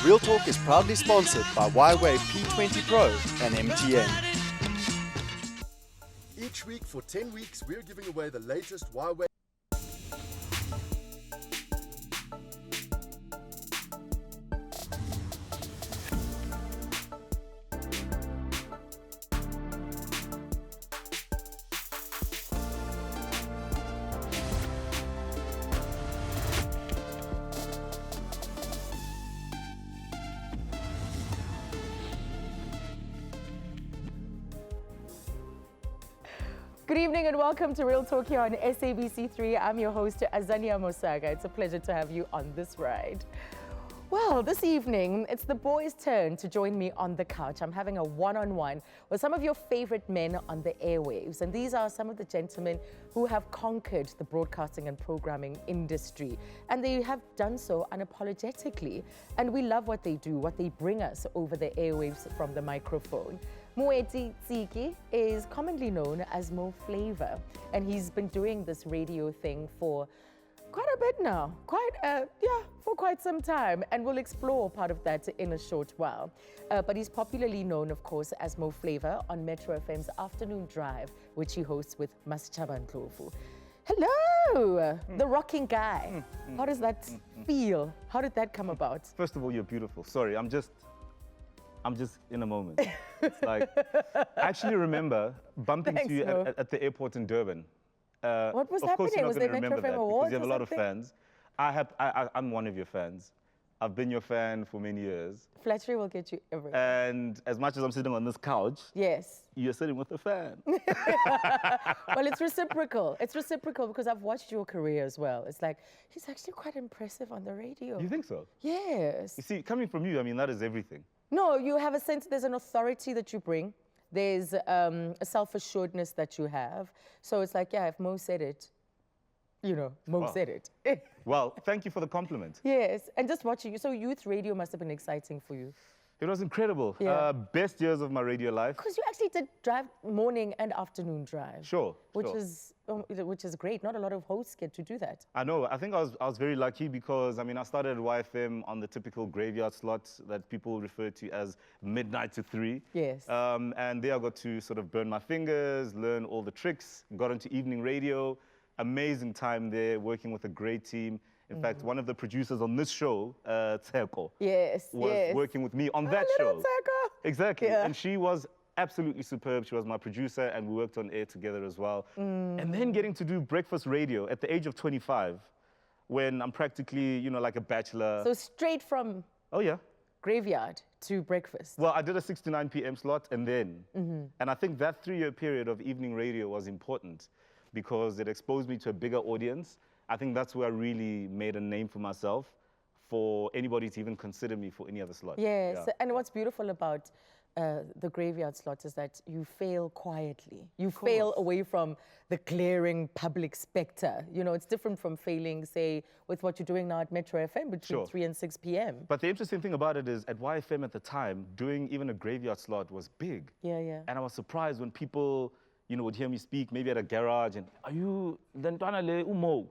Real Talk is proudly sponsored by Y-Wave P20 Pro and MTN. Each week for 10 weeks, we're giving away the latest Y-Wave. Good evening and welcome to Real Talk here on SABC3. I'm your host, Azania Mosaka. It's a pleasure to have you on this ride. Well, this evening, it's the boys' turn to join me on the couch. I'm having a one-on-one with some of your favorite men on the airwaves. And these are some of the gentlemen who have conquered the broadcasting and programming industry. And they have done so unapologetically. And we love what they do, what they bring us over the airwaves from the microphone. Moeti Tsiki is commonly known as Mo Flavor, and he's been doing this radio thing for quite a bit now, for quite some time, and we'll explore part of that in a short while. But he's popularly known, of course, as Mo Flavor on Metro FM's Afternoon Drive, which he hosts with Masichaba Ndlovu. Hello, the rocking guy. How does that feel? How did that come about? First of all, you're beautiful. Sorry, I'm just in a moment. It's like, I actually remember bumping into you at the airport in Durban. What was of happening? course you're not Was going to there remember Metro FM that Awards because you have a lot of something? fans. I'm one of your fans. I've been your fan for many years. Flattery will get you everywhere. And as much as I'm sitting on this couch, Yes. you're sitting with a fan. Well, it's reciprocal. It's reciprocal because I've watched your career as well. It's like, he's actually quite impressive on the radio. You think so? Yes. You see, coming from you, I mean, that is everything. No, you have a sense, there's an authority that you bring. There's a self-assuredness that you have. So it's like, yeah, if Mo said it, you know, Mo said it. Well, thank you for the compliment. Yes, and just watching you. So youth radio must have been exciting for you. It was incredible. Yeah. Best years of my radio life. Because you actually did drive morning and afternoon drive. Sure, Which sure. is great. Not a lot of hosts get to do that. I know. I think I was very lucky because, I mean, I started at YFM on the typical graveyard slot that people refer to as midnight to 3. Yes. And there I got to sort of burn my fingers, learn all the tricks, got into evening radio. Amazing time there, working with a great team. In fact, one of the producers on this show, Tseko, Yes, was working with me on that little show. Tseko. Exactly. Yeah. And she was absolutely superb. She was my producer, and we worked on air together as well. And then getting to do breakfast radio at the age of 25, when I'm practically, you know, like a bachelor. So straight from Oh, yeah. graveyard to breakfast. Well, I did a 6 to 9 p.m. slot, and then. And I think that 3-year period of evening radio was important because it exposed me to a bigger audience. I think that's where I really made a name for myself, for anybody to even consider me for any other slot. Yes, Yeah. and what's beautiful about the graveyard slot is that you fail quietly. You fail away from the glaring public spectre. You know, it's different from failing, say, with what you're doing now at Metro FM between Sure. 3 and 6 p.m. But the interesting thing about it is, at YFM at the time, doing even a graveyard slot was big. Yeah, yeah. And I was surprised when people, you know, would hear me speak, maybe at a garage, and, are you Lentwana le Umo?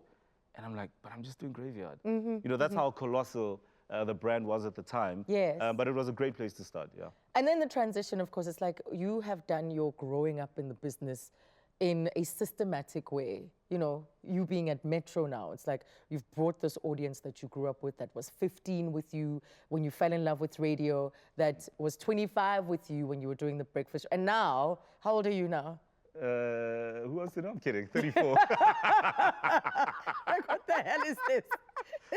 And I'm like, but I'm just doing graveyard. You know, that's how colossal the brand was at the time. Yes. But it was a great place to start, yeah. And then the transition, of course, it's like you have done your growing up in the business in a systematic way. You know, you being at Metro now, it's like you've brought this audience that you grew up with that was 15 with you when you fell in love with radio, that was 25 with you when you were doing the breakfast. And now, how old are you now? Who wants to know? I'm kidding, 34. Like, what the hell is this?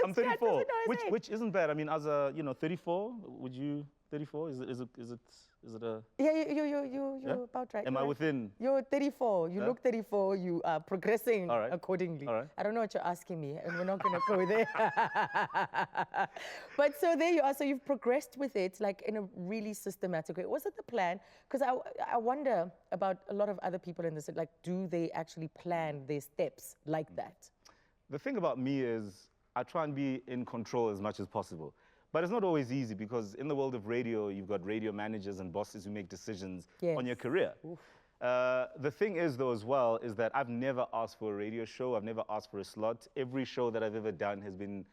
I'm This guy 34, doesn't know his age. which isn't bad. I mean, as a, 34, would you, 34, is it a, Yeah, you're about right. am You're I right. within? You're 34. You Yeah. look 34. You are progressing All right. accordingly. All right. I don't know what you're asking me, and we're not going to go there. But so there you are. So you've progressed with it, like in a really systematic way. Was it the plan? Because I wonder about a lot of other people in this. Like, do they actually plan their steps like that? The thing about me is I try and be in control as much as possible. But it's not always easy because in the world of radio, you've got radio managers and bosses who make decisions on your Yes. career. The thing is, though, as well, is that I've never asked for a radio show. I've never asked for a slot. Every show that I've ever done has been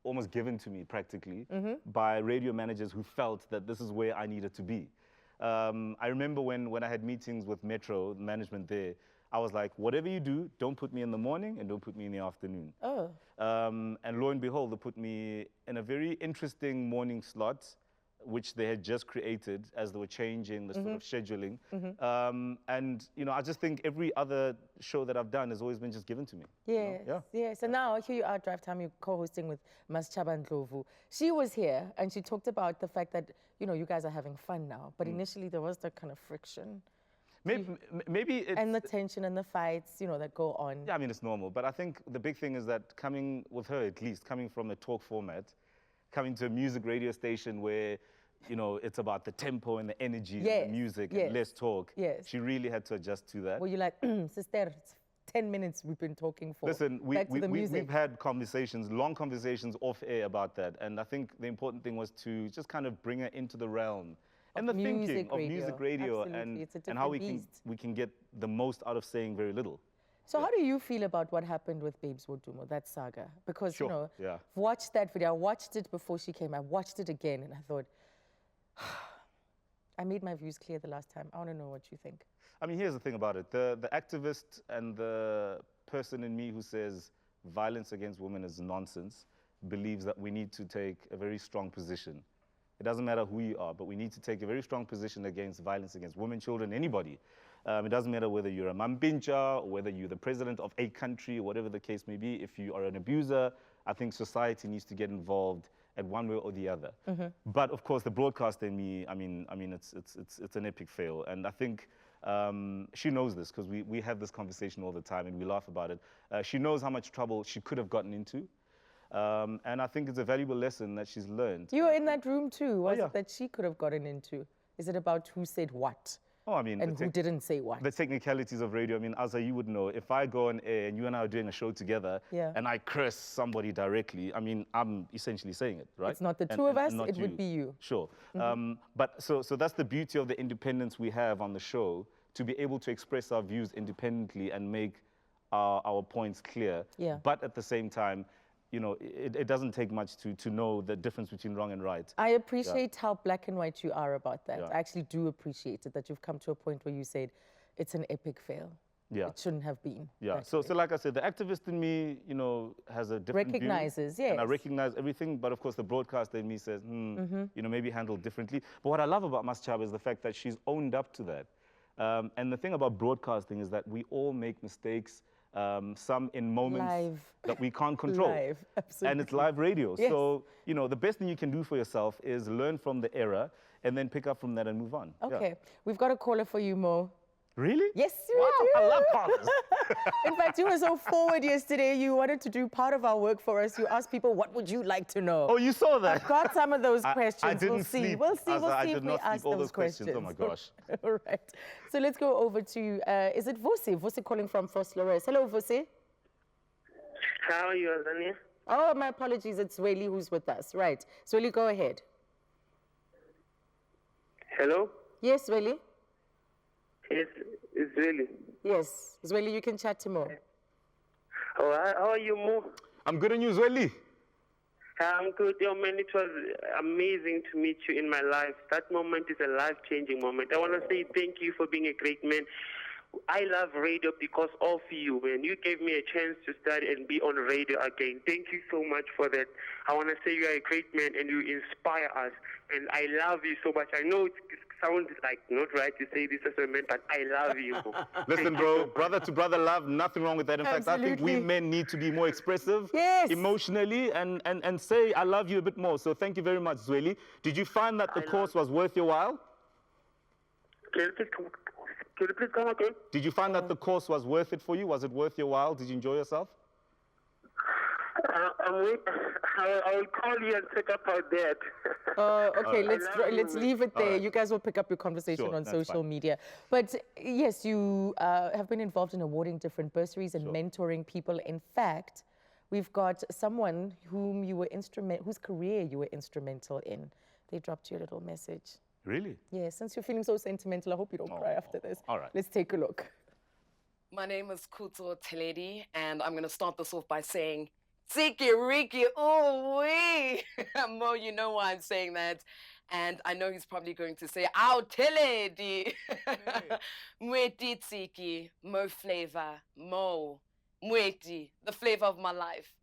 almost given to me practically by radio managers who felt that this is where I needed to be. I remember when I had meetings with Metro management there, I was like, whatever you do, don't put me in the morning and don't put me in the afternoon. Oh. And lo and behold, they put me in a very interesting morning slot, which they had just created as they were changing the sort of scheduling. And, you know, I just think every other show that I've done has always been just given to me. Yes, You know? yes. So now here you are, Drive Time, you're co-hosting with Mas Chaba Ndlovu. She was here and she talked about the fact that, you know, you guys are having fun now. But initially there was that kind of friction. Maybe it's... And the tension and the fights, you know, that go on. Yeah, I mean, it's normal. But I think the big thing is that coming with her, at least, coming from a talk format, coming to a music radio station where, you know, it's about the tempo and the energy and the music and less talk. Yes. She really had to adjust to that. Well, you're like, sister, it's 10 minutes we've been talking for. Listen, we've had conversations, long conversations off air about that. And I think the important thing was to just kind of bring her into the realm and the thinking of music radio and how we can get the most out of saying very little. So how do you feel about what happened with Babes Wodumo, that saga? Because, you know, yeah. I've watched that video. I watched it before she came. I watched it again and I thought, I made my views clear the last time. I want to know what you think. I mean, here's the thing about it. The activist and the person in me who says violence against women is nonsense believes that we need to take a very strong position. It doesn't matter who you are, but we need to take a very strong position against violence against women, children, anybody. It doesn't matter whether you're a mampincha or whether you're the president of a country or whatever the case may be. If you are an abuser, I think society needs to get involved at one way or the other. But of course, the broadcaster in me, I mean, it's an epic fail. And I think she knows this because we have this conversation all the time and we laugh about it. She knows how much trouble she could have gotten into. And I think it's a valuable lesson that she's learned. You were in that room too. Was it that she could have gotten into? Is it about who said what? Oh, I mean, and who didn't say what? The technicalities of radio. I mean, Azza, you would know, if I go on air and you and I are doing a show together and I curse somebody directly, I mean, I'm essentially saying it, right? It's not the two of us, it would be you. Sure. But so that's the beauty of the independence we have on the show, to be able to express our views independently and make our points clear. Yeah. But at the same time, you know, it doesn't take much to know the difference between wrong and right. I appreciate how black and white you are about that. Yeah. I actually do appreciate it, that you've come to a point where you said it's an epic fail. Yeah. It shouldn't have been. Yeah. So like I said, the activist in me, you know, has a different recognizes, view, yes. And I recognize everything, but of course the broadcaster in me says, you know, maybe handled differently. But what I love about Mas Chaba is the fact that she's owned up to that. And the thing about broadcasting is that we all make mistakes. Some in moments that we can't control. Live, absolutely. And it's live radio. Yes. So, you know, the best thing you can do for yourself is learn from the error and then pick up from that and move on. Okay, we've got a caller for you, Mo. Really? Yes, we wow, do. I love callers. In fact, you were so forward yesterday. You wanted to do part of our work for us. You asked people, what would you like to know? Oh, you saw that? I've got some of those questions. I didn't sleep. We'll see I if did we not ask sleep all those questions. Oh my gosh. All right. So let's go over to, is it Vusi? Vusi calling from Vosloorus. Hello, Vusi. How are you, Azania? Oh, my apologies. It's Zweli who's with us. Right. Zweli, go ahead. Hello? Yes, Zweli. It's really. Yes, Zweli, you can chat to Mo. Oh, how are you, Mo? I'm good on you, Zweli. I'm good. Yo, man, it was amazing to meet you in my life. That moment is a life-changing moment. I want to say thank you for being a great man. I love radio because of you, man. You gave me a chance to study and be on radio again. Thank you so much for that. I want to say you are a great man and you inspire us. And I love you so much. I know it sounds like not right to say this as a man, but I love you. Listen, bro, brother to brother love, nothing wrong with that. In fact, I think we men need to be more expressive emotionally and say I love you a bit more. So thank you very much, Zweli. Did you find that the course was worth your while? Can you please come again? Did you find that the course was worth it for you? Was it worth your while? Did you enjoy yourself? I will call you and check up out that. Okay, let's leave it there. You guys will pick up your conversation on social media. But yes, you have been involved in awarding different bursaries and mentoring people. In fact, we've got someone whom you were whose career you were instrumental in. They dropped you a little message. Really? Yeah, since you're feeling so sentimental, I hope you don't cry after this. All right. Let's take a look. My name is Kuto Teledi, and I'm going to start this off by saying Tiki Riki, oh wee. Mo, you know why I'm saying that. And I know he's probably going to say, "I'll tell it." Mweti Tiki, Mo flavor, Mo, Mweti, the flavor of my life.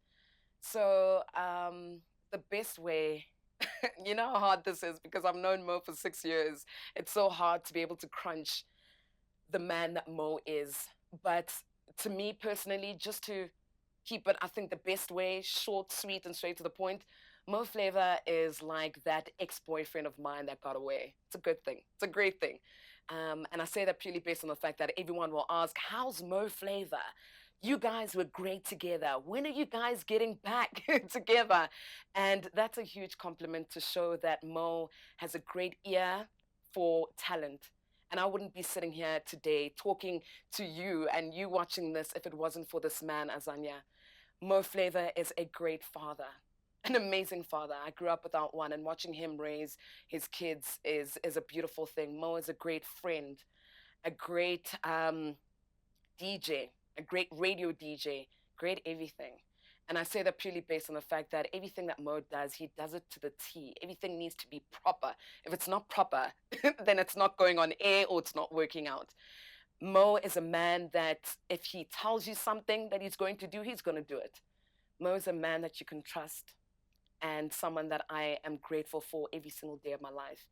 So the best way, you know how hard this is because I've known Mo for 6 years. It's so hard to be able to crunch the man that Mo is. But to me personally, just to keep it, I think the best way, short, sweet, and straight to the point, Mo Flavor is like that ex-boyfriend of mine that got away. It's a good thing. It's a great thing. And I say that purely based on the fact that everyone will ask, how's Mo Flavor? You guys were great together. When are you guys getting back together? And that's a huge compliment to show that Mo has a great ear for talent. And I wouldn't be sitting here today talking to you and you watching this if it wasn't for this man, Azania. Mo Flavor is a great father, an amazing father. I grew up without one, and watching him raise his kids is a beautiful thing. Mo is a great friend, a great DJ, a great radio DJ, great everything. And I say that purely based on the fact that everything that Mo does, he does it to the T. Everything needs to be proper. If it's not proper, then it's not going on air or it's not working out. Mo is a man that if he tells you something that he's going to do, he's going to do it. Mo is a man that you can trust and someone that I am grateful for every single day of my life.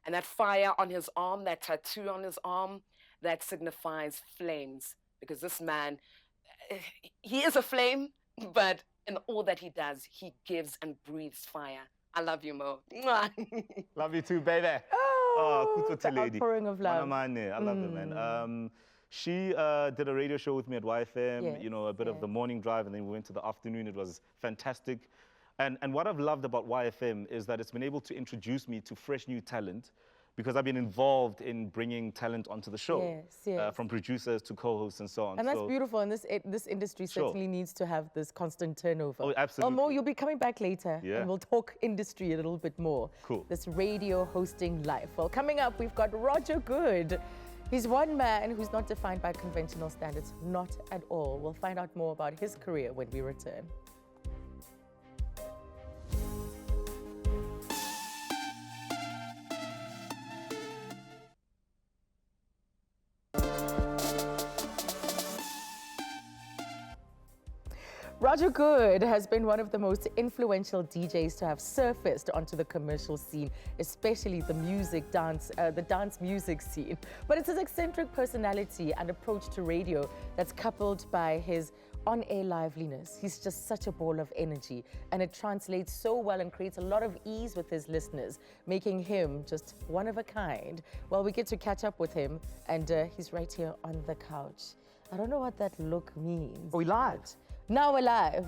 And that fire on his arm, that tattoo on his arm, that signifies flames. Because this man, he is a flame, but in all that he does, he gives and breathes fire. I love you, Mo. Love you too, baby. Oh, the outpouring of love. I love her, man. She did a radio show with me at YFM, Yes, you know, a bit of the morning drive, and then we went to the afternoon. It was fantastic. And what I've loved about YFM is that it's been able to introduce me to fresh new talent, because I've been involved in bringing talent onto the show, from producers to co-hosts and so on. And that's beautiful, and this industry certainly needs to have this constant turnover. Oh, absolutely. Mo, you'll be coming back later, and we'll talk industry a little bit more. Cool. This radio hosting life. Well, coming up, we've got Roger Good. He's one man who's not defined by conventional standards, not at all. We'll find out more about his career when we return. Roger Good has been one of the most influential DJs to have surfaced onto the commercial scene, especially the dance music scene. But it's his eccentric personality and approach to radio that's coupled by his on-air liveliness. He's just such a ball of energy, and it translates so well and creates a lot of ease with his listeners, making him just one of a kind. Well, we get to catch up with him, and he's right here on the couch. I don't know what that look means. Are we live? Now we're live.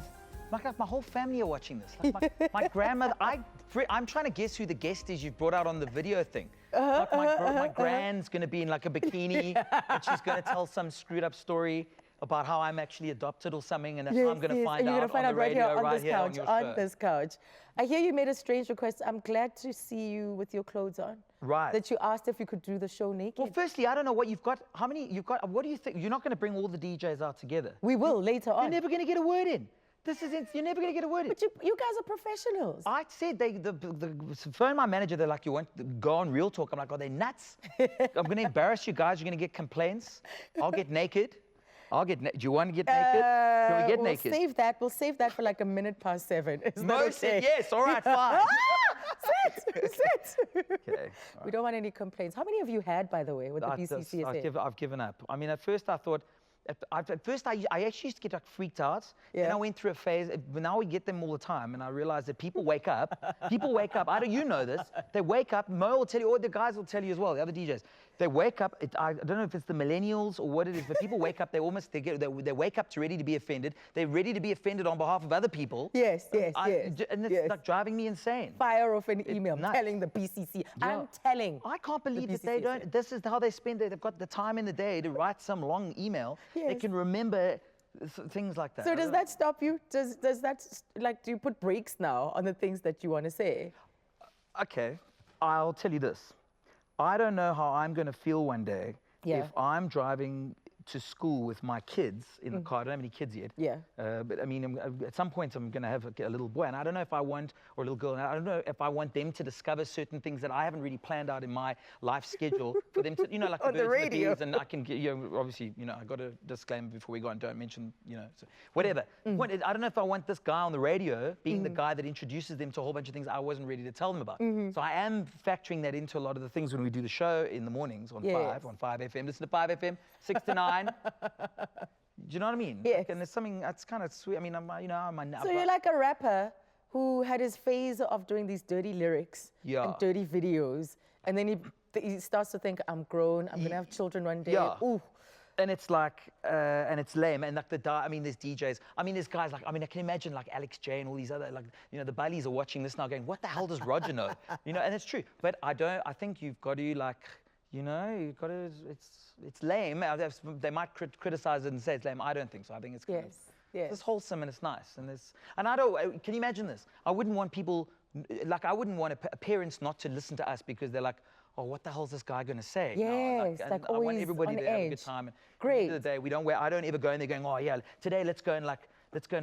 My whole family are watching this. Like my grandmother, I'm trying to guess who the guest is you've brought out on the video thing. Like my grand's going to be in like a bikini, and she's going to tell some screwed up story about how I'm actually adopted or something, and that's how I'm going to find out on the radio right here on this couch. I hear you made a strange request. I'm glad to see you with your clothes on. Right. That you asked if you could do the show naked. Well, firstly, I don't know what you've got. How many you've got? What do you think? You're not going to bring all the DJs out together. We will later on. You're never going to get a word in. You're never going to get a word in. But you guys are professionals. I said the phone my manager. They're like, you want to go on Real Talk? I'm like, are they nuts? I'm going to embarrass you guys. You're going to get complaints. I'll get naked. Do you want to get naked? Can we get naked? We'll save that for like 7:01. Is that okay? Said yes. All right, fine. Sit. Okay. Right. We don't want any complaints. How many have you had, by the way, with the BCCSA? I've given up. I mean, at first I thought, I actually used to get like freaked out. Yeah. Then I went through a phase. Now we get them all the time, and I realized that people wake up. You know this. They wake up. Mo will tell you, or the guys will tell you as well. The other DJs. They wake up. I don't know if it's the millennials or what it is, but people wake up. They wake up to ready to be offended. They're ready to be offended on behalf of other people. Yes. And it's like driving me insane. Fire off an email telling the BCC. I'm telling. I can't believe that they don't. This is how they spend it. They've got the time in the day to write some long email. Yes. They can remember things like that. So does that stop you? Does that, like, do you put brakes now on the things that you want to say? Okay, I'll tell you this. I don't know how I'm going to feel one day if I'm driving to school with my kids in the car. I don't have any kids yet. Yeah. But I mean, at some point I'm going to have a little boy, and I don't know if I want, or a little girl, and I don't know if I want them to discover certain things that I haven't really planned out in my life schedule for them to, you know, like On the birds and radio. bees, and I can, you know, obviously, you know, I got a disclaimer before we go on, don't mention, you know, so whatever. I don't know if I want this guy on the radio being the guy that introduces them to a whole bunch of things I wasn't ready to tell them about. So I am factoring that into a lot of the things when we do the show in the mornings on Yes. 5 FM. Listen to 5 FM, 6 to 9. Do you know what I mean? Yes. Like, and there's something that's kind of sweet. I mean, So you're like a rapper who had his phase of doing these dirty lyrics Yeah. and dirty videos, and then he starts to think, I'm grown, I'm gonna have children one day. Yeah. Ooh. And it's like, and it's lame. And like I mean, there's DJs. I mean, there's guys like, I mean, I can imagine like Alex J and all these other, like, you know, the Baileys are watching this now going, what the hell does Roger know? You know, and it's true. But I think you've got to like, you know, you've got to, it's lame. They might criticize it and say it's lame. I don't think so. I think it's kind of, Yes. it's wholesome and it's nice. And I don't, can you imagine this? I wouldn't want people, like I wouldn't want parents not to listen to us because they're like, oh, what the hell is this guy going to say? Yes, and like I want always everybody on to have a good edge. time. And Great. At the end of the day, I don't ever go in there going, oh yeah, today let's go and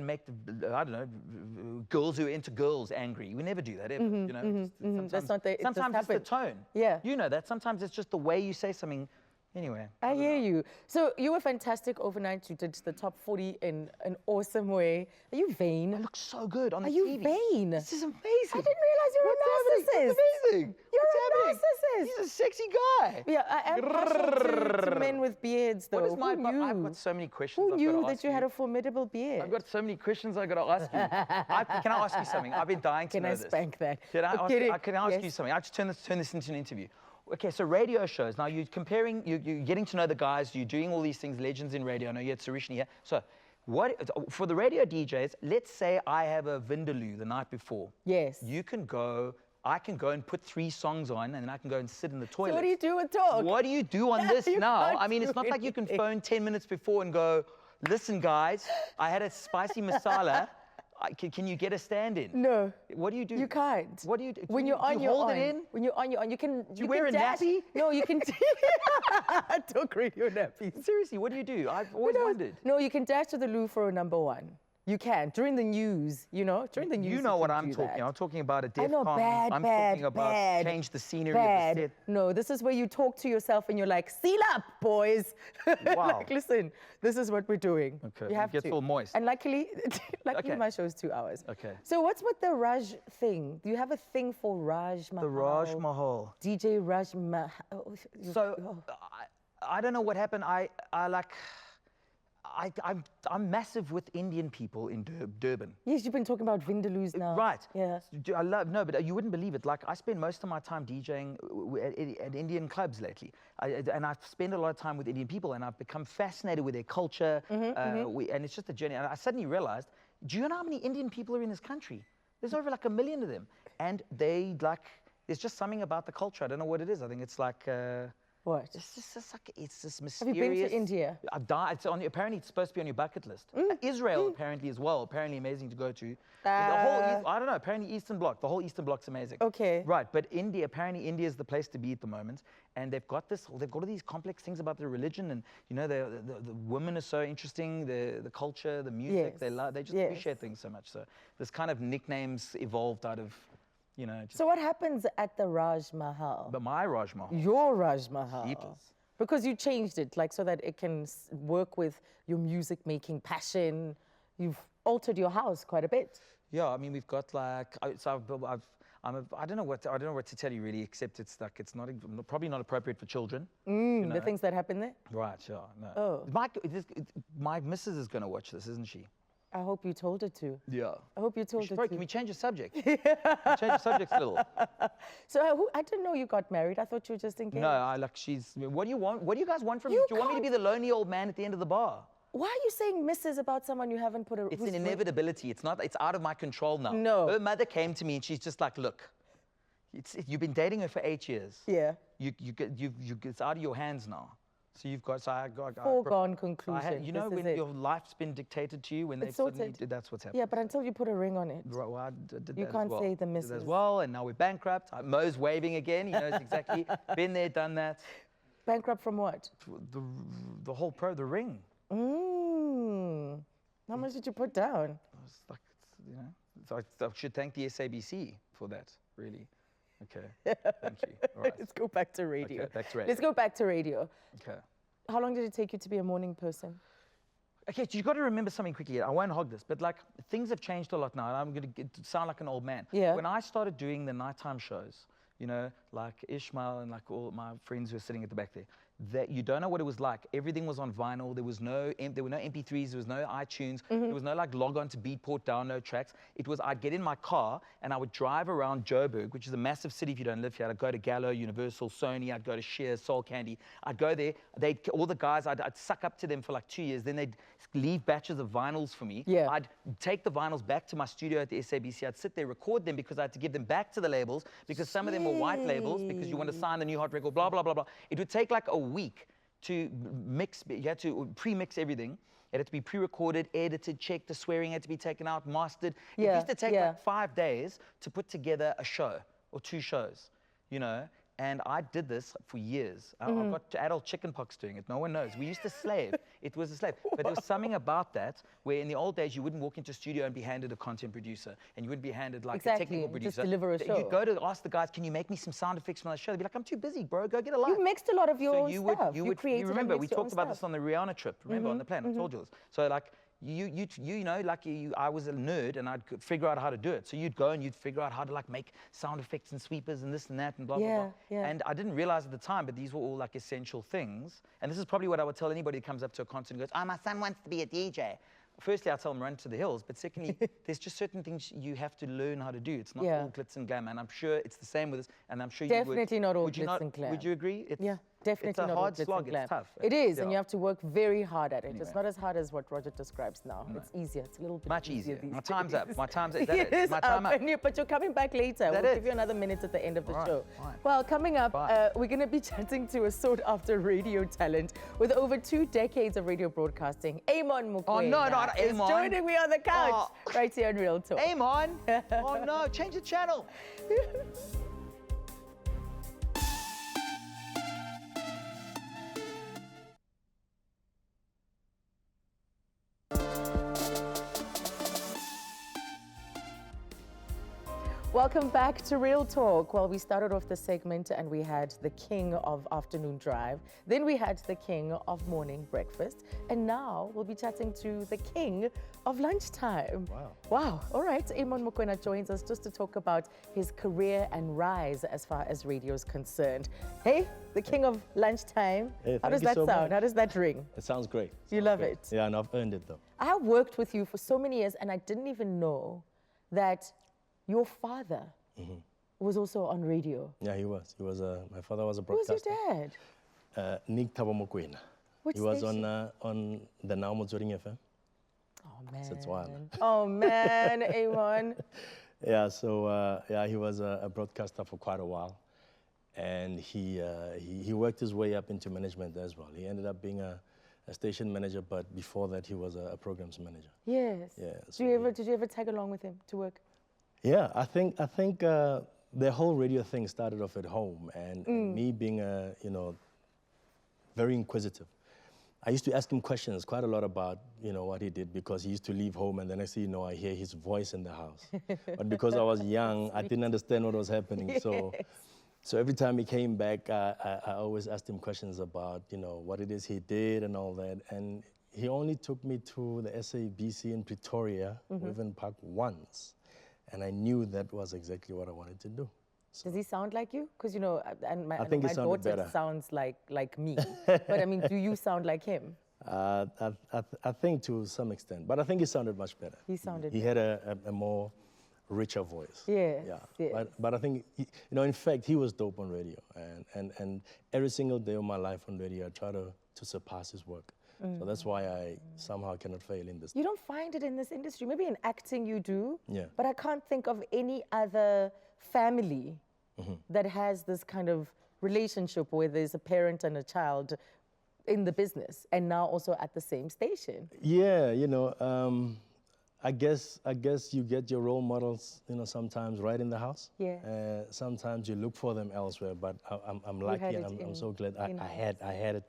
make the, I don't know, girls who are into girls angry. We never do that ever, you know. That's not the, it just Sometimes it's the happens. tone. Yeah. You know that. Sometimes it's just the way you say something. Anyway. I hear you. So you were fantastic overnight. You did the top 40 in an awesome way. Are you vain? I look so good on the Are TV. you vain? This is amazing. I didn't realize you were a narcissist. What's amazing? You're What's a happening? narcissist. He's a sexy guy. Yeah, I am partial to men with beards, though. What is my? Who knew? I've got so many questions. Who I've knew gotta that ask you had a formidable beard? I've got so many questions I've got to ask you. Can I ask you something? I've been dying to Can know I this. spank that? Can I I'm ask, kidding. can I ask you Yes. something? I just turn this into an interview. Okay, so radio shows. Now you're comparing, you're getting to know the guys, you're doing all these things, legends in radio. I know you had Sarishni here. So for the radio DJs, let's say I have a Vindaloo the night before. Yes. I can go and put 3 songs on, and then I can go and sit in the toilet. So what do you do with talk? What do you do on this You now? can't I mean, do it's not like you can anything. phone 10 minutes before and go, listen, guys, I had a spicy masala. Can you get a stand-in? No. What do you do? You can't. What do you do? When Do you're on, you you're hold on. it in? When you're on, you're on. You can. you wear can a dash. nappy? No, you can. Talk radio nappies. Seriously, what do you do? I've always wondered. No, you can dash to the loo for a number one. You can during the news. You know, during the news. You know what can I'm do talking. that. I'm talking about a I know, DEFCON. bad, I'm bad, talking about bad, change the scenery bad. of the set. No, this is where you talk to yourself and you're like, seal up, boys. Wow. Like, listen, this is what we're doing. Okay, You have it gets to. all moist. And luckily, Okay. my show's 2 hours. Okay. So what's with the Raj thing? Do you have a thing for Raj Mahal? The Raj Mahal. DJ Raj Mahal. So I don't know what happened. I'm massive with Indian people in Durban. Yes, you've been talking about Vindaloos now. Right. Yeah. But you wouldn't believe it. Like, I spend most of my time DJing at Indian clubs lately. And I've spent a lot of time with Indian people, and I've become fascinated with their culture. And it's just a journey. And I suddenly realized, do you know how many Indian people are in this country? There's over like 1 million of them. And there's just something about the culture. I don't know what it is. I think it's like... What? It's this mysterious. Have you been to India? I've died. Apparently, it's supposed to be on your bucket list. Israel, apparently, as well. Apparently, amazing to go to. The whole, I don't know. Apparently, Eastern Bloc. The whole Eastern Bloc's amazing. Okay. Right, but India. Apparently, India is the place to be at the moment, and they've got all these complex things about their religion, and you know, the women are so interesting. The culture, the music. Yes. They just Yes. appreciate things so much. So this kind of nicknames evolved out of, you know. Just, So what happens at the Raj Mahal? but my Raj Mahal. Your Raj Mahal. Jeepers. Because you changed it, like so that it can work with your music making passion. You've altered your house quite a bit. Yeah, I mean, we've got like, I don't know what to tell you really, except it's like, it's not, probably not appropriate for children. The things that happen there. Right, yeah, no. Oh. My missus is going to watch this, isn't she? I hope you told her to. Yeah. I hope you told her Can to. we change the subject? Change the subject a little. So I didn't know you got married. I thought you were just engaged. No, what do you want? What do you guys want from me? Do you want me to be the lonely old man at the end of the bar? Why are you saying misses about someone you haven't put a... It's an inevitability. It's out of my control now. No. Her mother came to me and she's just like, look, you've been dating her for 8 years. Yeah. It's out of your hands now. So you've got, Foregone conclusion. you know, This is when it. your life's been dictated to you, when they've It's suddenly, sorted. that's what's happening. Yeah, but until you put a ring on it. Right, well, I did You that can't as well. say the Did that missus. as well, and now we're bankrupt. Mo's waving again. He knows exactly. Been there, done that. Bankrupt from what? The whole the ring. How much did you put down? I was like, you know, so I should thank the SABC for that, really. Okay, thank you. All right. Let's go back to radio. Okay, back to radio. Let's go back to radio. Okay. How long did it take you to be a morning person? Okay, you got to remember something quickly. I won't hog this, but like things have changed a lot now, and I'm going to sound like an old man. Yeah. When I started doing the nighttime shows, you know, like Ishmael and like all my friends who are sitting at the back there, that you don't know what it was like. Everything was on vinyl. There were no MP3s. There was no iTunes. There was no like log on to Beatport download tracks. It was I'd get in my car and I would drive around Joburg, which is a massive city if you don't live here. I'd go to Gallo, Universal, Sony. I'd go to Shears, Soul Candy. I'd go there. All the guys, I'd suck up to them for like 2 years. Then they'd leave batches of vinyls for me. Yeah. I'd take the vinyls back to my studio at the SABC. I'd sit there, record them because I had to give them back to the labels because some of them were white labels because you want to sign the new hot record, blah, blah, blah, blah. It would take like a week to mix, you had to pre-mix everything. It had to be pre-recorded, edited, checked, the swearing had to be taken out, mastered. It used to take like 5 days to put together a show or 2 shows, you know? And I did this for years. I've got adult chicken pox doing it. No one knows. We used to slave. It was a slave. But there was something about that where in the old days you wouldn't walk into a studio and be handed a content producer and you wouldn't be handed like a technical producer. Just deliver a show. You'd go to ask the guys, can you make me some sound effects from the show? They'd be like, I'm too busy, bro. Go get a life. You mixed a lot of your So own you stuff. would, you remember, we talked about this on the Rihanna trip, remember, on the plane, I told you this. So like, you know, like I was a nerd and I'd figure out how to do it. So you'd go and you'd figure out how to like make sound effects and sweepers and this and that and blah, blah, blah. Yeah. And I didn't realize at the time, but these were all like essential things. And this is probably what I would tell anybody who comes up to a concert and goes, oh, my son wants to be a DJ. Firstly, I tell them run to the hills, but secondly, there's just certain things you have to learn how to do. It's not all glitz and glamour, and I'm sure it's the same with this, and I'm sure Definitely not all would you glitz and glam. Would you agree? Yeah, definitely it's a not hard all glitz slog. and glam. It's tough. It is, and you have to work very hard at it. Anyway. It's not as hard as what Roger describes now. It's easier. It's a little bit Much easier. these My time's up. days. My time's up. It is My time up. But you're coming back later. That We'll it? give you another minute at the end of the All right, show. fine. Well, coming up, Bye. we're going to be chatting to a sought-after radio talent with over 2 decades of radio broadcasting, Amon Mukwena. Oh, no, not is Amon. joining me on the couch right here on Real Talk. Amon! Oh no, change the channel. Welcome back to Real Talk. Well, we started off the segment and we had the king of afternoon drive. Then we had the king of morning breakfast. And now we'll be chatting to the king of lunchtime. Wow. Wow. All right. Amon Mukwena joins us just to talk about his career and rise as far as radio is concerned. Hey, the king of lunchtime. Hey, How does thank you that so sound? much. How does that ring? It sounds great. You love it? Yeah, and I've earned it though. I have worked with you for so many years and I didn't even know that your father was also on radio. Yeah, he was. He was. My father was a Who's broadcaster. your dad? Nick Thabo Mokoena. Which He was station? on the Now Motsweding FM. Oh man. Setswana. Oh man, Amon. Yeah, so yeah, he was a broadcaster for quite a while, and he worked his way up into management as well. He ended up being a station manager, but before that, he was a programs manager. Yes. Yeah, so Did you ever tag along with him to work? Yeah, I think the whole radio thing started off at home, and me being very inquisitive. I used to ask him questions quite a lot about what he did, because he used to leave home and the next thing you know I hear his voice in the house. But because I was young, I didn't understand what was happening. So every time he came back, I always asked him questions about what it is he did and all that. And he only took me to the SABC in Pretoria, Wyvern Park, once. And I knew that was exactly what I wanted to do. Does he sound like you? Because I think he my sounded daughter better. sounds like me. But I mean, do you sound like him? I think to some extent, but I think he sounded much better. He sounded He had a more richer voice. Yes, Yeah. yes. But I think in fact he was dope on radio, and every single day of my life on radio I try to surpass his work. So that's why I somehow cannot fail in this. You don't find it in this industry. Maybe in acting you do. Yeah. But I can't think of any other family that has this kind of relationship where there's a parent and a child in the business and now also at the same station. Yeah, I guess you get your role models, sometimes right in the house. Yeah. Sometimes you look for them elsewhere, but I'm lucky had and it I'm so glad in I had it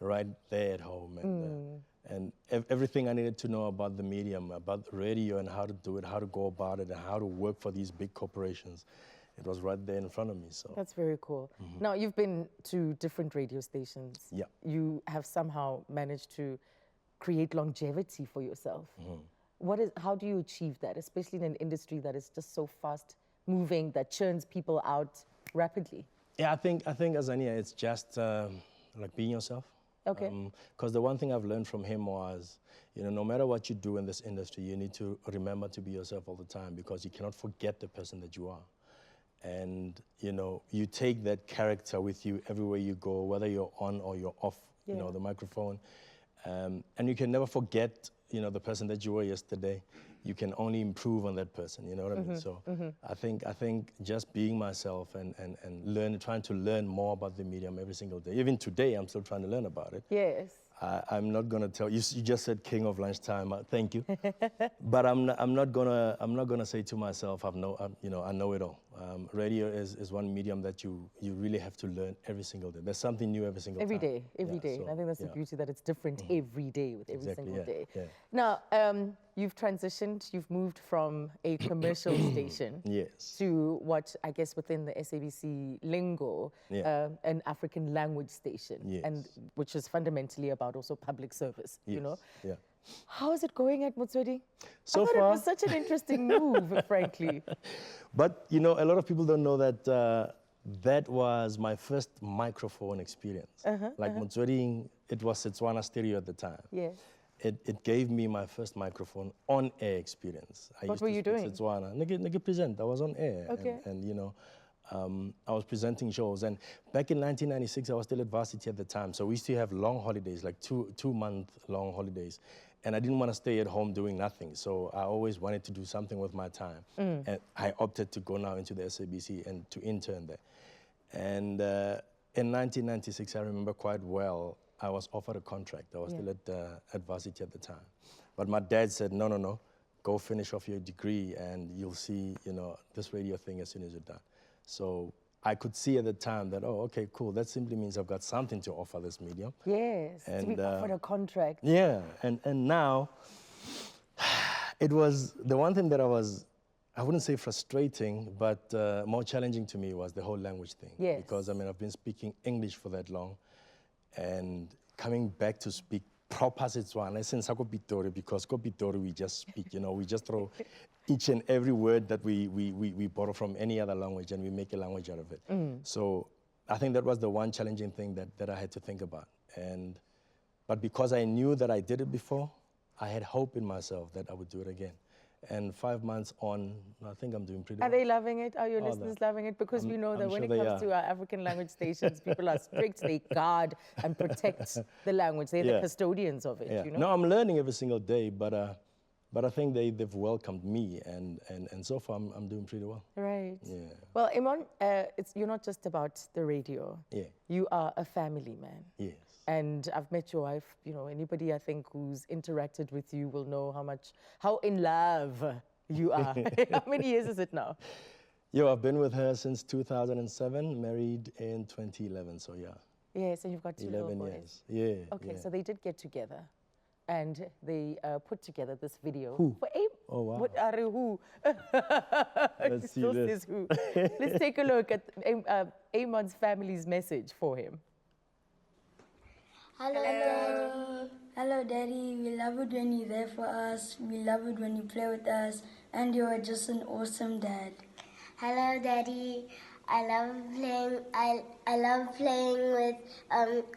right there at home, and everything I needed to know about the medium, about the radio, and how to do it, how to go about it, and how to work for these big corporations. It was right there in front of me. So That's very cool. Now, you've been to different radio stations. Yeah. You have somehow managed to create longevity for yourself. How do you achieve that, especially in an industry that is just so fast moving, that churns people out rapidly? yeah, I think Azania, it's just like being yourself. Okay. Because the one thing I've learned from him was, no matter what you do in this industry, you need to remember to be yourself all the time, because you cannot forget the person that you are. And, you take that character with you everywhere you go, whether you're on or you're off, the microphone. And you can never forget, the person that you were yesterday. You can only improve on that person, you know what I mean? So I think just being myself and trying to learn more about the medium every single day. Even today, I'm still trying to learn about it. Yes. I'm not gonna tell you. You just said king of lunchtime. Thank you, but I'm not gonna say to myself, I know it all. Radio is one medium that you really have to learn every single day. There's something new every single Every time. day, every day. So, And I think that's the beauty, that it's different every day with every Exactly, single yeah, day. yeah. Now, you've transitioned, you've moved from a commercial station Yes. to what I guess within the SABC lingo, Yeah. an African language station, Yes. and which is fundamentally about also public service, you know. Yeah. How is it going at Motswedi? So I thought far- it was such an interesting move, frankly. But a lot of people don't know that that was my first microphone experience. Like Motswedi, it was Setswana stereo at the time. Yes. It gave me my first microphone on-air experience. What were you doing? Setswana. Nigga present. I was on air. Okay. And I was presenting shows. And back in 1996, I was still at varsity at the time. So we used to have long holidays, like two-month long holidays. And I didn't want to stay at home doing nothing. So I always wanted to do something with my time. And I opted to go now into the SABC and to intern there. And in 1996, I remember quite well, I was offered a contract. I was still at varsity at the time. But my dad said, no, go finish off your degree and you'll see, this radio thing as soon as you're done. So I could see at the time that, okay, cool. That simply means I've got something to offer this medium. Yes, to be offered a contract. Yeah, and now, it was the one thing that I wouldn't say frustrating, but more challenging to me was the whole language thing. Yes. Because, I've been speaking English for that long, and coming back to speak proper Setswana, since I go Pitori, because go Pitori we just speak, we just throw each and every word that we borrow from any other language and we make a language out of it. So I think that was the one challenging thing that I had to think about. But because I knew that I did it before, I had hope in myself that I would do it again. And 5 months on, I think I'm doing pretty well. Are they loving it? Are your listeners loving it? Because we know that I'm when sure it they comes are. to our African language stations, people are strict. They guard and protect the language. They're the custodians of it, Yeah. No, I'm learning every single day, but I think they've welcomed me, and so far I'm doing pretty well. Right. Yeah. Well, Imon, you're not just about the radio. Yeah. You are a family man. Yes. And I've met your wife. Anybody I think who's interacted with you will know how in love you are. How many years is it now? I've been with her since 2007, married in 2011, so yeah. Yes, and you've got two little 11 boys. years. Yeah. Okay, yeah. so they did get together, and they put together this video. Who? For Oh, wow. What are who? Let's see Still this. says who. Let's take a look at Amon's family's message for him. Hello, Daddy. Hello, Daddy. We love it when you're there for us. We love it when you play with us. And you are just an awesome dad. Hello, Daddy. I love playing with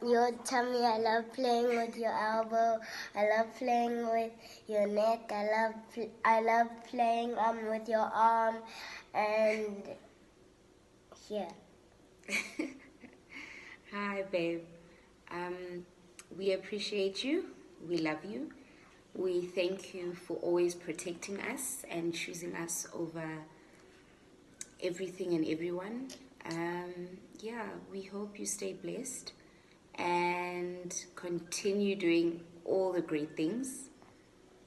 your tummy. I love playing with your elbow. I love playing with your neck. I love playing with your arm. And yeah. Hi, babe. We appreciate you. We love you. We thank you for always protecting us and choosing us over everything and everyone. We hope you stay blessed and continue doing all the great things.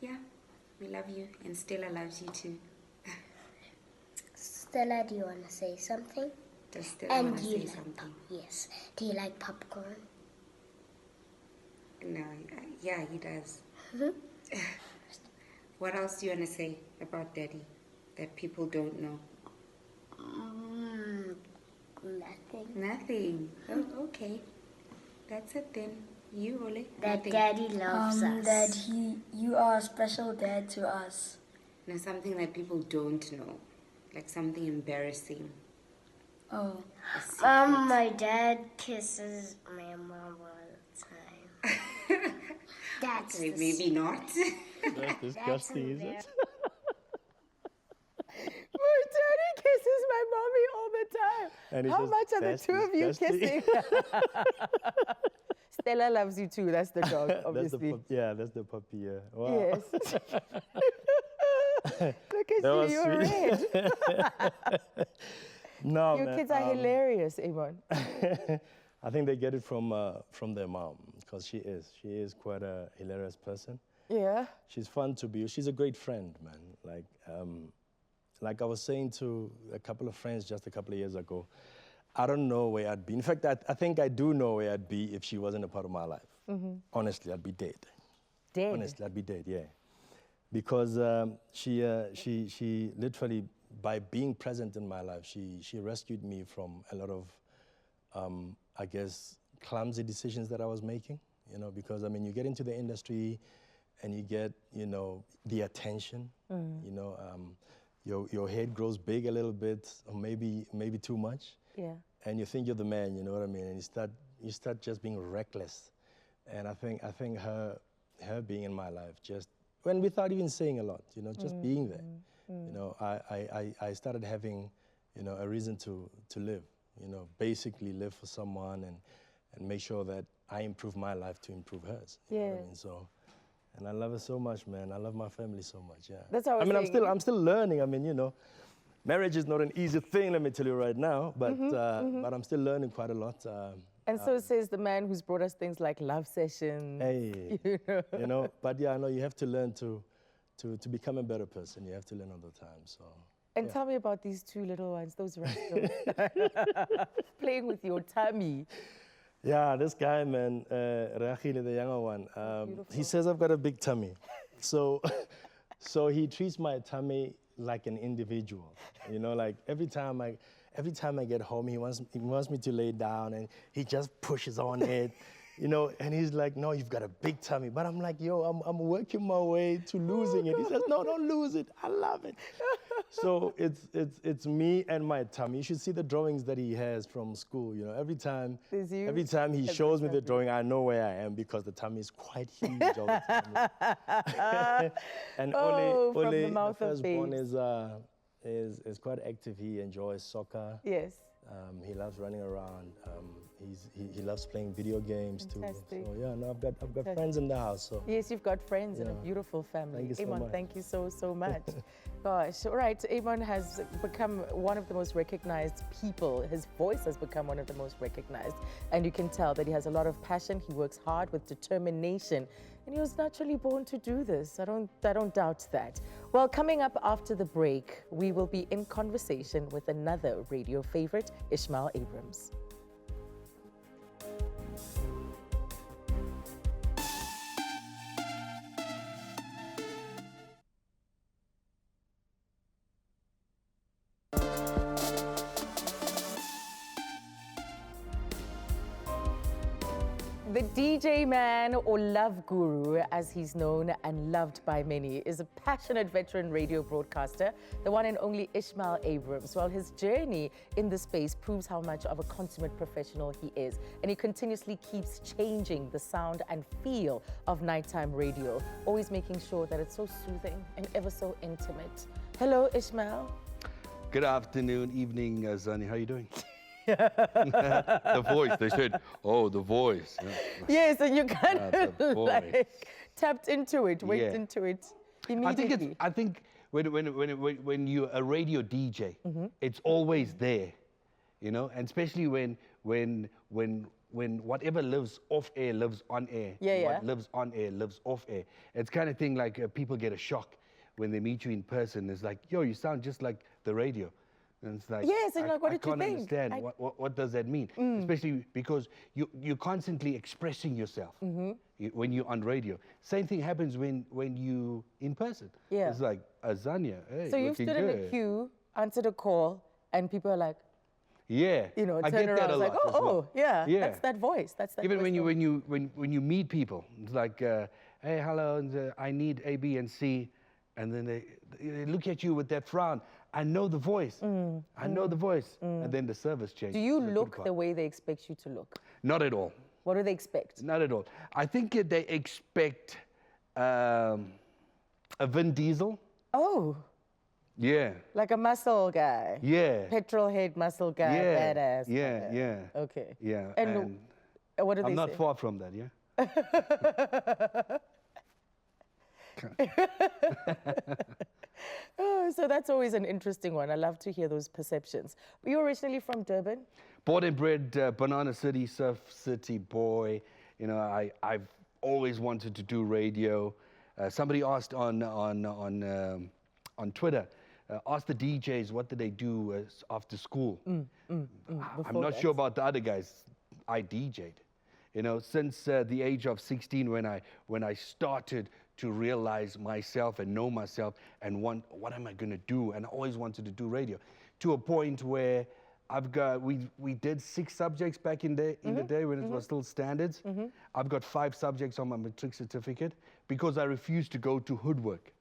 Yeah. We love you, and Stella loves you too. Stella, do you want to say something? Does Stella want to say something? Yes. Do you like popcorn? No, yeah, he does. Mhm. What else do you want to say about Daddy that people don't know? Nothing. Nothing. Oh, okay. That's it then. You, Ole? That Nothing. Daddy loves us. That you are a special dad to us. No, something that people don't know. Like something embarrassing. Oh. A secret. My dad kisses my mom all the time. That's Okay, the maybe not. That's disgusting, is it? My daddy kisses my mommy all the time. And he How says, much are the "That's two of you disgusting." kissing? Stella loves you too. That's the dog, obviously. That's the puppy, yeah. Wow. Yes. Look at That you, was you're sweet. red. No, Your man, kids are hilarious, Amon. I think they get it from their mom, because she is quite a hilarious person. Yeah. She's fun to be. She's a great friend, man. Like I was saying to a couple of friends just a couple of years ago, I don't know where I'd be. In fact, I think I do know where I'd be if she wasn't a part of my life. Honestly, I'd be dead. Dead? Honestly, I'd be dead, yeah. Because she literally, by being present in my life, she rescued me from a lot of, I guess, clumsy decisions that I was making. You know, because I mean, you get into the industry and you get, you know, the attention. You know, your head grows big a little bit, or maybe too much. Yeah. And you think you're the man, you know what I mean? And you start just being reckless. And I think her being in my life, just when without even saying a lot, you know, just being there. You know, I started having, you know, a reason to live. You know, basically live for someone and make sure that I improve my life to improve hers. You know what I mean? So, and I love her so much, man. I love my family so much. Yeah. That's how I was mean, saying. I'm still learning. I mean, you know, marriage is not an easy thing. Let me tell you right now. But but I'm still learning quite a lot. And so says the man who's brought us things like love sessions. Hey, you know. But yeah, I know you have to learn to become a better person. You have to learn all the time. So. And tell me about these two little ones, those rascals, playing with your tummy. Yeah, this guy, man, Rahili, the younger one, he says I've got a big tummy. So he treats my tummy like an individual. You know, like every time I get home, he wants me to lay down, and he just pushes on it. You know, and he's like, no, you've got a big tummy. But I'm like, yo, I'm working my way to losing it. He says, no, don't lose it. I love it. So it's me and my tummy. You should see the drawings that he has from school. You know, every time he shows me the drawing, I know where I am, because the tummy is quite huge all the time. And Ole, the mouth of firstborn, is quite active. He enjoys soccer. Yes. He loves running around. He loves playing video games too. Fantastic. So yeah, no, I've got friends in the house. So yes, you've got friends and a beautiful family. Thank you so Amon, much. thank you so much. Gosh, all right. Amon has become one of the most recognized people. His voice has become one of the most recognized, and you can tell that he has a lot of passion. He works hard with determination, and he was naturally born to do this. I don't doubt that. Well, coming up after the break, we will be in conversation with another radio favorite, Ishmael Abrams. The DJ man, or Love Guru, as he's known and loved by many, is a passionate veteran radio broadcaster, the one and only Ishmael Abrams. Well, his journey in this space proves how much of a consummate professional he is, and he continuously keeps changing the sound and feel of nighttime radio, always making sure that it's so soothing and ever so intimate. Hello, Ishmael. Good afternoon, evening, Azania. How are you doing? The voice, they said, oh, the voice. Yes, and you kind of like tapped into it, went into it immediately. I think when you're a radio DJ, it's always there, you know, and especially when whatever lives off air lives on air. Yeah, What lives on air lives off air. It's kind of thing like people get a shock when they meet you in person, it's like, yo, you sound just like the radio. And it's like, yes, and like, what did you can't think? understand what does that mean, especially because you're constantly expressing yourself when you're on radio. Same thing happens when you in person. Yeah. It's like, Azania, hey, So you've stood in a queue, answered a call, and people are like, yeah, you know, I turn get around, that a like, lot as well. yeah, Yeah. that's that voice. That's that. Even voice when you meet people, it's like, hey, hello, and, I need A, B, and C, and then they look at you with that frown. I know the voice. I know the voice, and then the service changes. Do you look the way they expect you to look? Not at all. What do they expect? Not at all. I think they expect a Vin Diesel. Oh. Yeah. Like a muscle guy. Yeah. Petrol head muscle guy. Yeah. Badass. Yeah. guy. Yeah. Okay. Yeah. And what do they I'm not say? far from that. Yeah. Oh, so that's always an interesting one. I love to hear those perceptions. You're originally from Durban? Born and bred Banana City, Surf City boy. You know, I've always wanted to do radio. Somebody asked on Twitter, asked the DJs what did they do after school. I'm not sure about the other guys. I DJ'd. You know, since the age of 16, when I started to realize myself and know myself and what am I going to do, and I always wanted to do radio, to a point where we did 6 subjects back in the day when it was still standards. I've got 5 subjects on my matric certificate because I refused to go to hoodwork.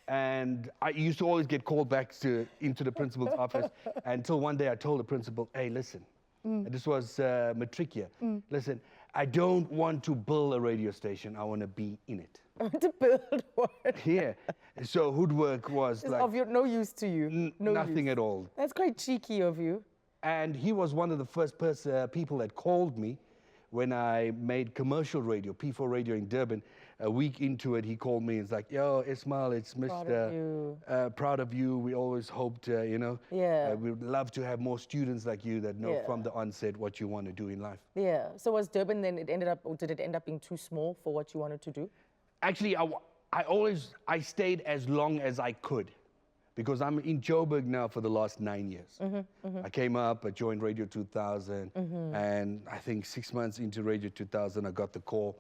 And I used to always get called back into the principal's office until one day I told the principal, hey, listen, this was matric year. Listen, I don't want to build a radio station. I want to be in it. To build one. Yeah. So hoodwork was It's like of no use to you. No nothing use. at all. That's quite cheeky of you. And he was one of the first people that called me when I made commercial radio, P4 radio in Durban. A week into it, he called me and was like, yo, Ismail, it's Mr. Proud of you. We always hoped, you know, we would love to have more students like you that know from the onset what you want to do in life. Yeah. So was Durban then, did it end up being too small for what you wanted to do? Actually, I stayed as long as I could because I'm in Joburg now for the last 9 years. I came up, I joined Radio 2000, and I think 6 months into Radio 2000, I got the call.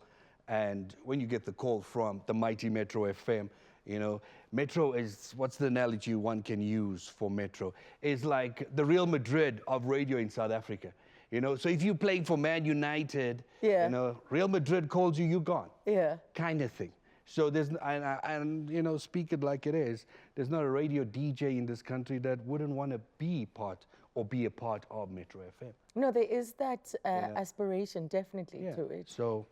And when you get the call from the mighty Metro FM, you know, Metro is, what's the analogy one can use for Metro? It's like the Real Madrid of radio in South Africa. You know, so if you're playing for Man United, you know, Real Madrid calls you, you're gone. Yeah. Kind of thing. So there's, and you know, speak it like it is, there's not a radio DJ in this country that wouldn't want to be part or be a part of Metro FM. No, there is that aspiration definitely to it. So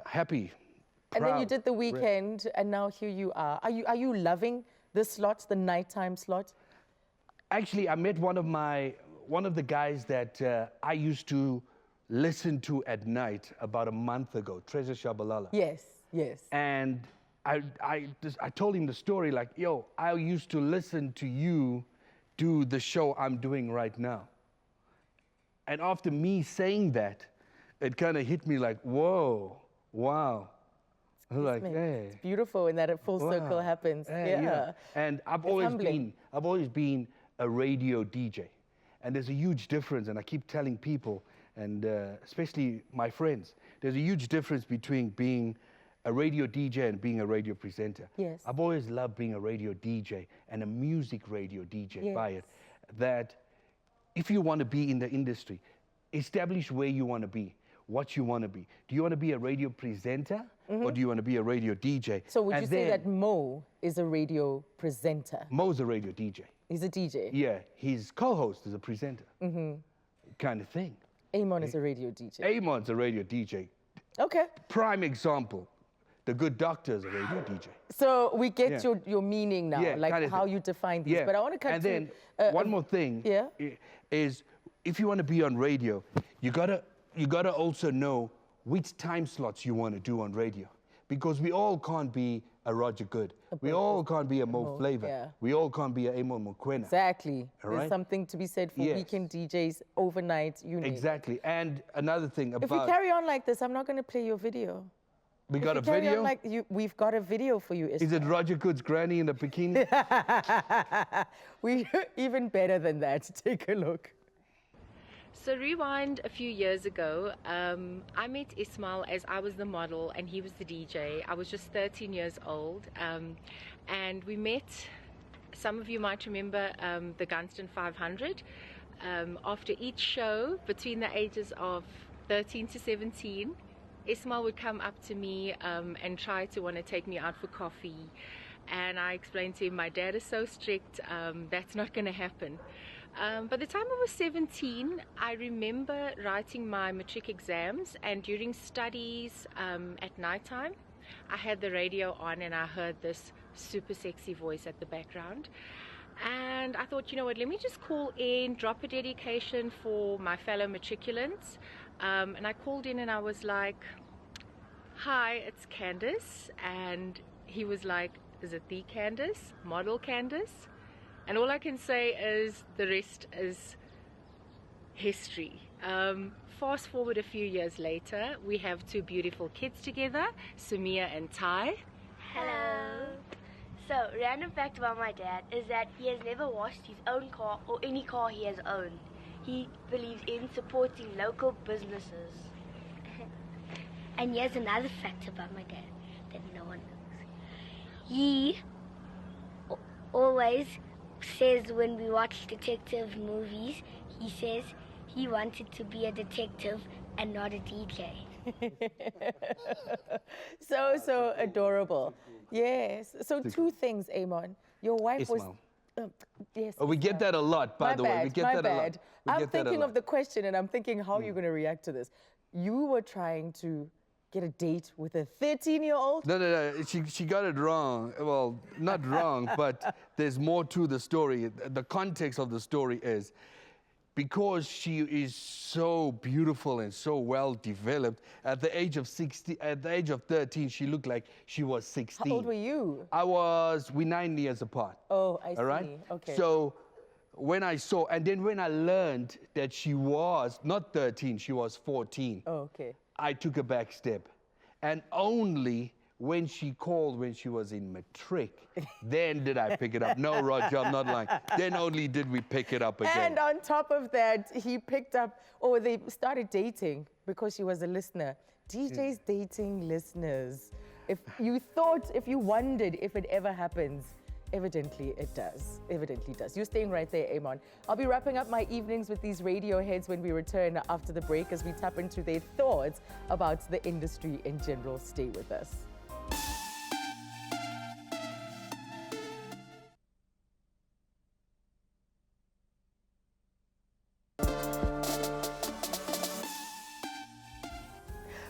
happy, proud. And then you did the weekend, and now here you are. Are you loving the slot, the nighttime slot? Actually, I met one of the guys that I used to listen to at night about a month ago, Treasure Shabalala. Yes, yes. And I told him the story like, yo, I used to listen to you do the show I'm doing right now. And after me saying that, it kind of hit me like, whoa, wow. I was like, hey. It's beautiful in that a full circle happens. Yeah. And I've always been a radio DJ. And there's a huge difference, and I keep telling people, and especially my friends, there's a huge difference between being a radio DJ and being a radio presenter. Yes. I've always loved being a radio DJ and a music radio DJ by it. That if you want to be in the industry, establish where you want to be, what you want to be. Do you want to be a radio presenter or do you want to be a radio DJ? So would you say that Mo is a radio presenter? Mo's a radio DJ. He's a DJ? Yeah, his co-host is a presenter. Kind of thing. Amon is a radio DJ. Amon's a radio DJ. Okay. Prime example. The Good Doctor is a radio DJ. So we get your meaning now, like how you define these. But I want to cut and then one more thing is if you want to be on radio, you gotta also know which time slots you want to do on radio. Because we all can't be a Roger Good. We all can't be a Mo Flavor. Yeah. We all can't be a Amon Mokwena. Exactly. All There's right? something to be said for weekend DJs, overnight, you name it. Exactly. And another thing about... If we carry on like this, I'm not going to play your video. We got a If you carry on video? like we've got a video for you, Is it Roger Good's granny in a bikini? We even better than that. Take a look. So rewind a few years ago, I met Ismail as I was the model and he was the DJ. I was just 13 years old, and we met, some of you might remember the Gunston 500. After each show, between the ages of 13 to 17, Ismail would come up to me and try to want to take me out for coffee. And I explained to him, my dad is so strict, that's not going to happen. By the time I was 17, I remember writing my matric exams, and during studies at nighttime, I had the radio on and I heard this super sexy voice at the background. And I thought, you know what, let me just call in, drop a dedication for my fellow matriculants. And I called in and I was like, hi, it's Candace. And he was like, is it the Candace? Model Candace? And all I can say is the rest is history. Fast forward a few years later, we have two beautiful kids together, Sumia and Ty. Hello. So, random fact about my dad is that he has never washed his own car or any car he has owned. He believes in supporting local businesses. And here's another fact about my dad that no one knows. He always says when we watch detective movies, he says he wanted to be a detective and not a DJ. So adorable. Yes. So two things, Amon. Your wife Ismail. was... yes. Oh, we get that a lot, by the way. We get that a lot. We I'm get that a thinking lot. of the question and I'm thinking how you're going to react to this. You were trying to get a date with a 13-year-old? No. She got it wrong. Well, not wrong, but there's more to the story. The context of the story is because she is so beautiful and so well developed. At the age of 13, she looked like she was 16. How old were you? We're 9 years apart. Oh, I see. All right? Okay. So when I saw, and then when I learned that she was not 13, she was 14. Oh, okay. I took a back step. And only when she called when she was in matric, then did I pick it up. No, Roger, I'm not lying. Then only did we pick it up again. And on top of that, he picked up, or they started dating because she was a listener. DJs dating listeners. If you wondered if it ever happens, evidently it does. Evidently does. You're staying right there, Amon. I'll be wrapping up my evenings with these radio heads when we return after the break as we tap into their thoughts about the industry in general. Stay with us.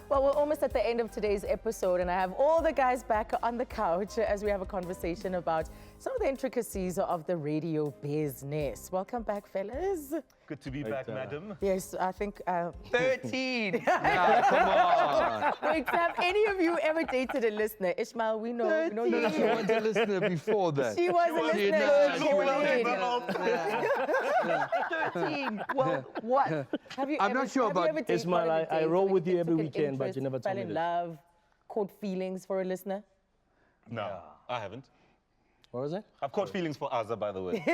Well, we're almost at the end of today's episode, and I have all the guys back on the couch as we have a conversation about some of the intricacies of the radio business. Welcome back, fellas. Good to be back, madam. Yes, I think... 13! Nah, come on. Wait, have any of you ever dated a listener? Ishmael, we know you. She was a listener before that. She was a listener. She 13. Well, what? Have you I'm ever, not sure have you about ever dated Ismail, one of the I dates roll where with you every took an weekend, but you interest, never told fell me in this. love, caught feelings for a listener? No, I haven't. What was it? I've caught feelings for Azza, by the way.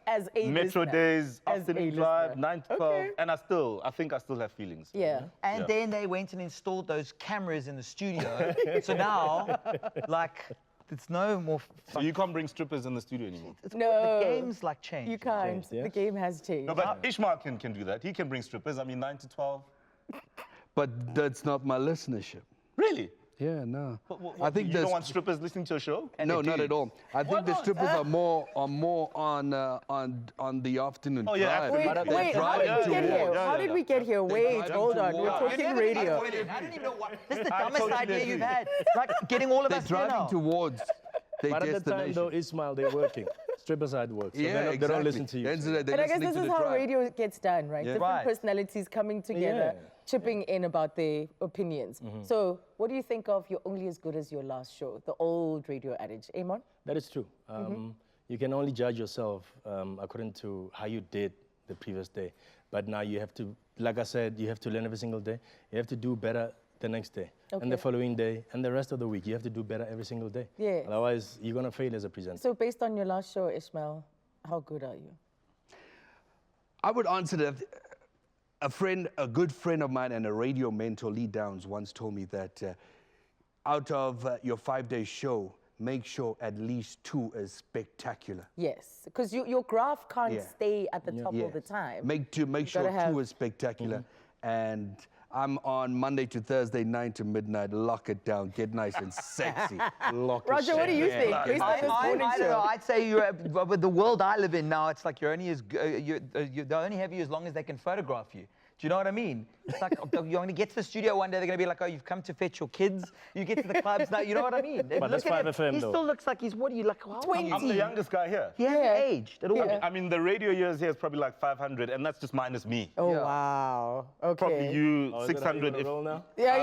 As a Metro listener. days, As afternoon a drive, listener. 9 to 12, Okay. and I think I still have feelings. Yeah. And Yeah. then they went and installed those cameras in the studio. So now, like, it's no more... So you can't bring strippers in the studio anymore. No. The game's like changed. You can't. Changed, yeah. The game has changed. No, but Ishmael can do that. He can bring strippers. I mean, 9 to 12. But that's not my listenership. Really? Yeah, no. I think you don't want strippers listening to a show? No, not at all. I think the strippers are more on the afternoon Oh, yeah, drive. absolutely. Wait, how did we get here? How did we get here? Wait, drive hold on. to We're work. talking radio. I don't even know what... This is the I dumbest totally idea agree. you've had. Like, getting all of They're us here now. driving towards their But at the time, destination. though, Ismail, they're working. Strippers are at work. So Yeah, they exactly. don't listen to you. Then they're And I guess listening this to is the how drive. radio gets done, right? Yeah. Different Right. personalities coming together, Yeah. chipping in about their opinions. So, what do you think of "You're only as good as your last show"? The old radio adage, Amon? That is true. You can only judge yourself according to how you did the previous day. But now you have to, like I said, you have to learn every single day. You have to do better the next day, Okay. and the following day, and the rest of the week. You have to do better every single day. Yes. Otherwise, you're going to fail as a presenter. So based on your last show, Ishmael, how good are you? I would answer that. A good friend of mine and a radio mentor, Lee Downs, once told me that out of your 5-day show, make sure at least 2 is spectacular. Yes, because your graph can't Yeah. stay at the top Yeah. all the time. Make sure 2 is spectacular. And I'm on Monday to Thursday, 9 to midnight. Lock it down. Get nice and sexy. Lock it Roger, what do you think? Based on this morning I don't show? know. I'd say with the world I live in now, it's like you're only as they only have you as long as they can photograph you. Do you know what I mean? It's like you're going to get to the studio one day, they're going to be like, oh, you've come to fetch your kids. You get to the clubs now. You know what I mean? But that's 5FM, He though. still looks like he's, what are you, like, how old are you? I'm the youngest guy here. He hasn't aged at all. I mean, the radio years here is probably like 500, and that's just minus me. Oh, wow. Okay. Probably you, Oh, is it 600. even a roll now? Yeah,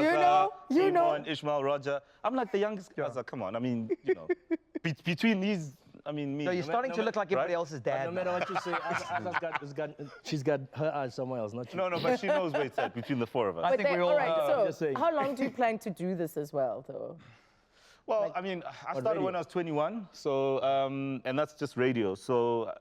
you know. Simon, Ishmael, Roger. I'm like the youngest guy. So come on. I mean, you know, between these, I mean, me. So you're starting to look like everybody right? else's But dad. no matter what you say, she's got her eyes somewhere else, not you. No, but she knows where it's at between the 4 of us. I think we all all right, I'm just so saying. how long do you plan to do this as well, though? Well, I mean, I started radio? when I was 21, so and that's just radio. So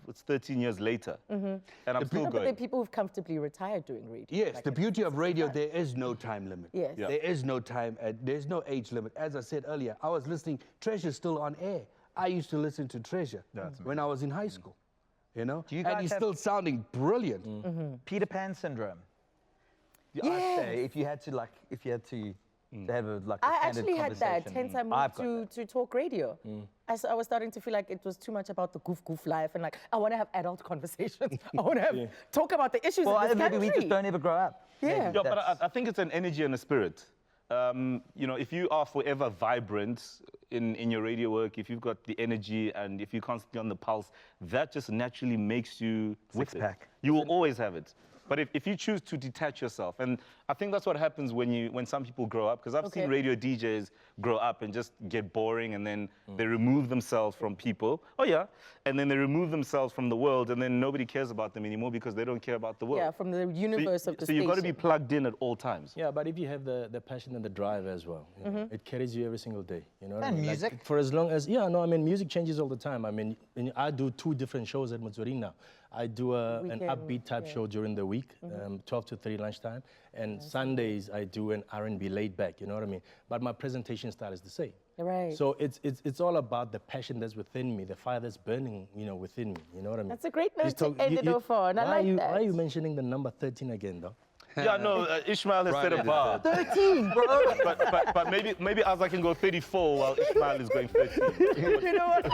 it's 13 years later, and I'm still No, but there are going. people who've comfortably retired doing radio. Yes, Like the it's- beauty of radio, there is no time limit. Yes. Yeah. There is no time, there's no age limit. As I said earlier, I was listening, Treasure's still on air. I used to listen to Treasure when I was in high school, you know? Do you and guys he's have- still sounding brilliant. Peter Pan syndrome. I'd Yes. say if you had to have a I candid actually had that, conversation. hence I I've got moved to talk radio. I was starting to feel like it was too much about the goof life, and like, I want to have adult conversations. I want to talk about the issues Well, of this maybe country. we just don't ever grow up. Yeah. Maybe Yeah, but that's- I think it's an energy and a spirit. You know, if you are forever vibrant in your radio work, if you've got the energy and if you're constantly on the pulse, that just naturally makes you with it. Six-pack. You will always have it. But if you choose to detach yourself, and I think that's what happens when some people grow up, because I've seen radio DJs grow up and just get boring, and then they remove themselves from people. Oh yeah, and then they remove themselves from the world, and then nobody cares about them anymore because they don't care about the world. Yeah, from the universe of the So you've got to be station. plugged in at all times. Yeah, but if you have the passion and the drive as well, you know, it carries you every single day. You know what I And mean? Like, music. for as long as, music changes all the time. I mean, I do 2 different shows at Motswering now. I do an Weekend, upbeat type show during the week, 12 to 3 lunchtime, and Sundays I do an R&B laid back, you know what I mean? But my presentation style is the same. Right. So it's all about the passion that's within me, the fire that's burning, within me, you know what I mean? That's a great note He's to end it off on. I like that. Why are you mentioning the number 13 again, though? Yeah, no, Ishmael has set a bar. 13, bro. but maybe Azza can go 34 while Ishmael is going 13. You know what?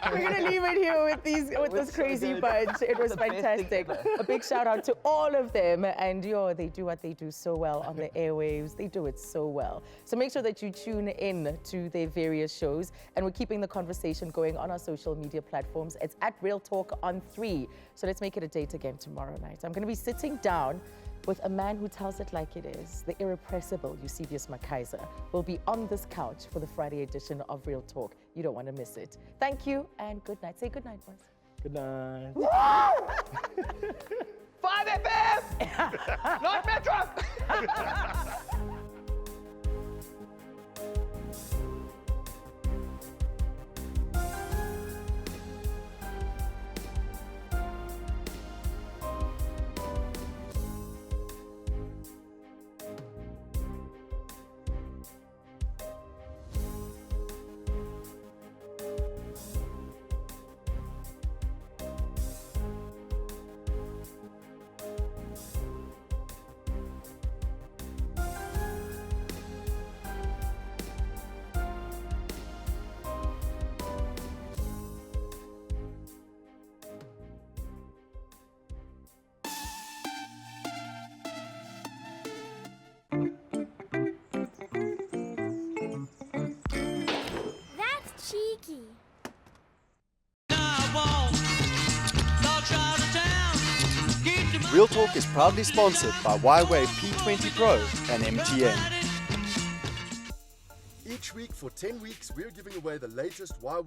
We're gonna leave it here with this crazy bunch. It was fantastic. A big shout out to all of them, and they do what they do so well on the airwaves. They do it so well. So make sure that you tune in to their various shows, and we're keeping the conversation going on our social media platforms. It's at Real Talk on 3. So let's make it a date again tomorrow night. I'm gonna be sitting down with a man who tells it like it is, the irrepressible Eusebius Makaiser, will be on this couch for the Friday edition of Real Talk. You don't want to miss it. Thank you and good night. Say good night, boys. Good night. 5FM! Not Metro! That's cheeky. Real Talk is proudly sponsored by Y-Wave P20 Pro and MTN. Each week for 10 weeks, we're giving away the latest Y-Wave